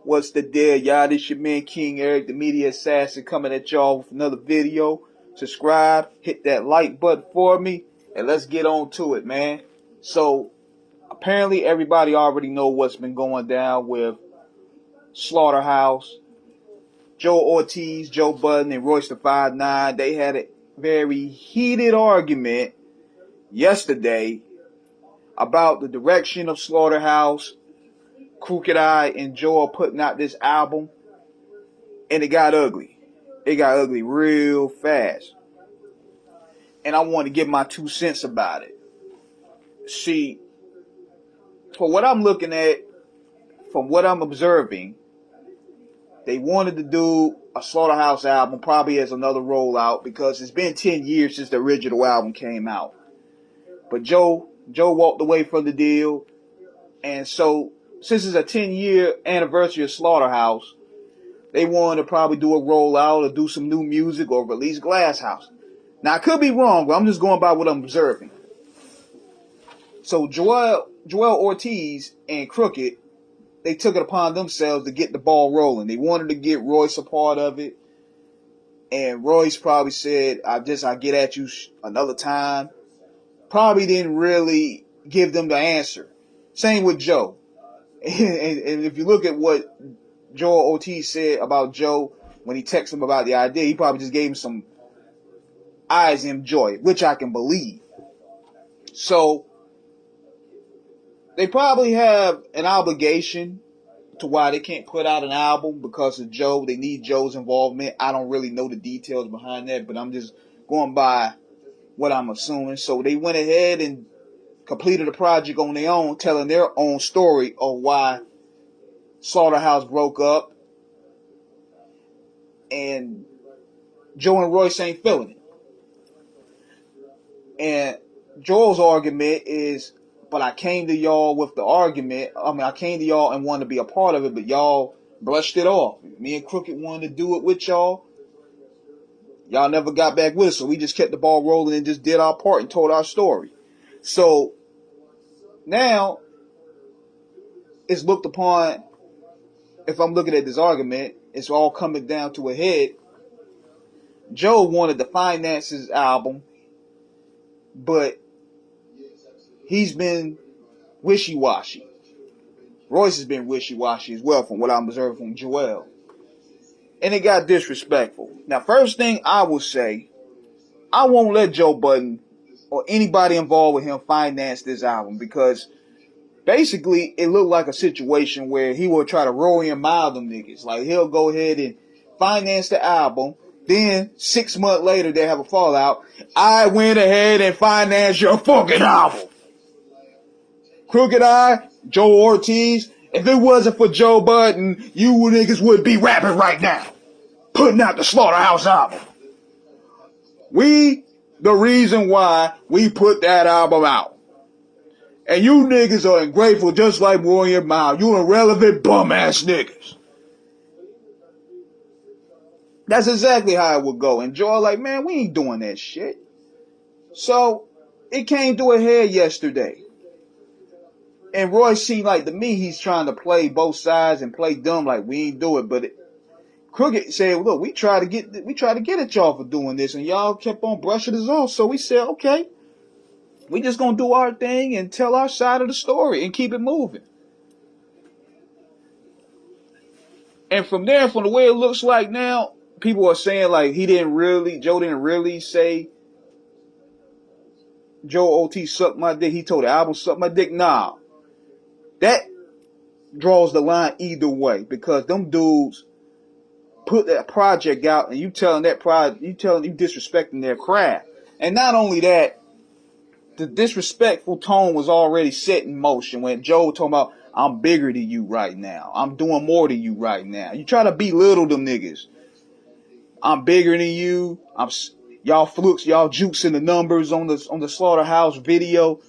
What's the deal, y'all? This your man King Eric, the media assassin, coming at y'all with another video. Subscribe, hit that like button for me, and let's get on to it, man. So, apparently everybody already know what's been going down with Slaughterhouse. Joe Ortiz, Joe Budden, and Royce the 5'9". They had a very heated argument yesterday about the direction of Slaughterhouse. Crooked Eye and Joel putting out this album, and it got ugly. It got ugly real fast. And I want to give my 2 cents about it. See, for what I'm looking at, from what I'm observing, they wanted to do a Slaughterhouse album probably as another rollout because it's been 10 years since the original album came out. But Joe walked away from the deal, and so since it's a 10-year anniversary of Slaughterhouse, they wanted to probably do a rollout or do some new music or release Glass House. Now, I could be wrong, but I'm just going by what I'm observing. So Joel Ortiz and Crooked, they took it upon themselves to get the ball rolling. They wanted to get Royce a part of it. And Royce probably said, I'll get at you another time. Probably didn't really give them the answer. Same with Joe. And if you look at what Joel Ortiz said about Joe when he texted him about the idea, he probably just gave him some eyes and joy, which I can believe. So they probably have an obligation to why they can't put out an album because of Joe. They need Joe's involvement. I don't really know the details behind that, but I'm just going by what I'm assuming. So they went ahead and completed a project on their own, telling their own story of why Slaughterhouse broke up, and Joe and Royce ain't feeling it. And Joel's argument is, but I came to y'all with the argument. I came to y'all and wanted to be a part of it, but y'all brushed it off. Me and Crooked wanted to do it with y'all. Y'all never got back with us, so we just kept the ball rolling and just did our part and told our story. So now it's looked upon, if I'm looking at this argument, it's all coming down to a head. Joe wanted to finance his album, but he's been wishy-washy. Royce has been wishy-washy as well from what I'm observing from Joel. And it got disrespectful. Now, first thing I will say, I won't let Joe Budden or anybody involved with him finance this album because basically it looked like a situation where he will try to roll in mild them niggas. Like he'll go ahead and finance the album. Then 6 months later they have a fallout. I went ahead and financed your fucking album. Crooked Eye, Joe Ortiz. If it wasn't for Joe Budden, you niggas would be rapping right now, putting out the Slaughterhouse album. We the reason why we put that album out. And you niggas are ungrateful just like William Mile. You irrelevant bum ass niggas. That's exactly how it would go. And Joel like, man, we ain't doing that shit. So it came to a head yesterday. And Royce seemed like to me he's trying to play both sides and play dumb like we ain't do it. But Crooked said, look, we try to get at y'all for doing this, and y'all kept on brushing us off. So we said, okay, we just gonna do our thing and tell our side of the story and keep it moving. And from there, from the way it looks like now, people are saying like Joe didn't really say Joe Ortiz sucked my dick. He told the album suck my dick. Nah. That draws the line either way because them dudes put that project out and you disrespecting their craft. And not only that, the disrespectful tone was already set in motion when Joe talking about, I'm bigger than you right now. I'm doing more than you right now. You try to belittle them niggas. I'm bigger than you. Y'all flukes, y'all jukes in the numbers on the Slaughterhouse video.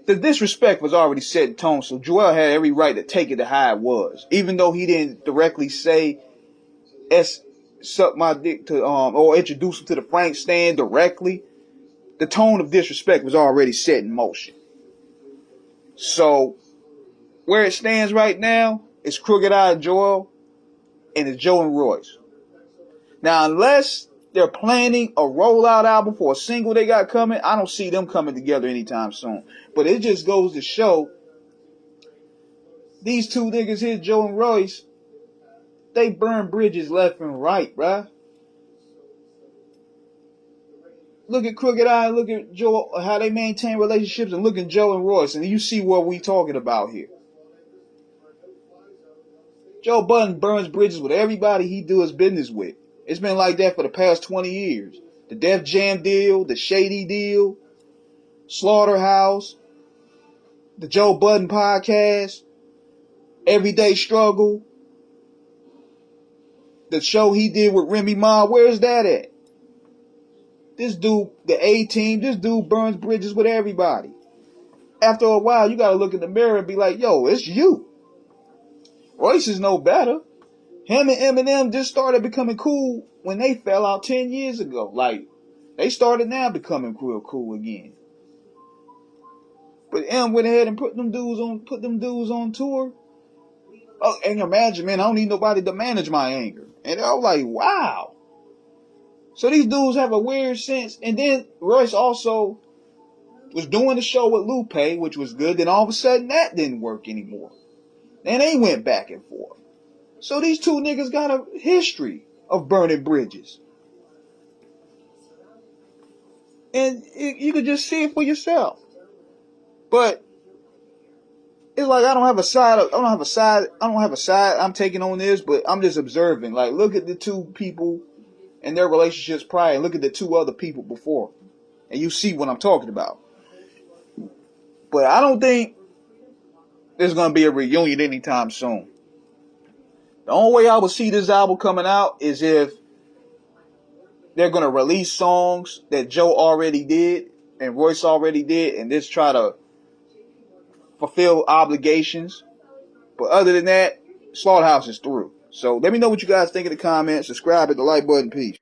The disrespect was already set in tone, so Joel had every right to take it to how it was. Even though he didn't directly say suck my dick to or introduce him to the Frank stand directly, the tone of disrespect was already set in motion. So where it stands right now, It's Crooked Eye Joel, and it's Joe and Royce. Now, unless they're planning a rollout album for a single they got coming, I don't see them coming together anytime soon. But it just goes to show these two niggas here, Joe and Royce, they burn bridges left and right, bruh. Look at Crooked Eye, look at Joe, how they maintain relationships, and look at Joe and Royce, and you see what we talking about here. Joe Budden burns bridges with everybody he do his business with. It's been like that for the past 20 years. The Def Jam deal, the Shady deal, Slaughterhouse, the Joe Budden podcast, Everyday Struggle, the show he did with Remy Ma. Where's that at? This dude, the A-Team, this dude burns bridges with everybody. After a while, you gotta look in the mirror and be like, yo, it's you. Royce is no better. Him and Eminem just started becoming cool when they fell out 10 years ago. Like, they started now becoming real cool again. But M went ahead and put them dudes on tour. Oh, and imagine, man, I don't need nobody to manage my anger. And I was like, wow. So these dudes have a weird sense. And then Royce also was doing the show with Lupe, which was good. Then all of a sudden that didn't work anymore. And they went back and forth. So these two niggas got a history of burning bridges. And you could just see it for yourself. But it's like I don't have a side I'm taking on this, but I'm just observing. Like, look at the two people and their relationships prior, and look at the two other people before. And you see what I'm talking about. But I don't think there's going to be a reunion anytime soon. The only way I would see this album coming out is if they're going to release songs that Joe already did and Royce already did and just try to fulfill obligations. But other than that, Slaughterhouse is through. So let me know what you guys think in the comments. Subscribe, hit the like button. Peace.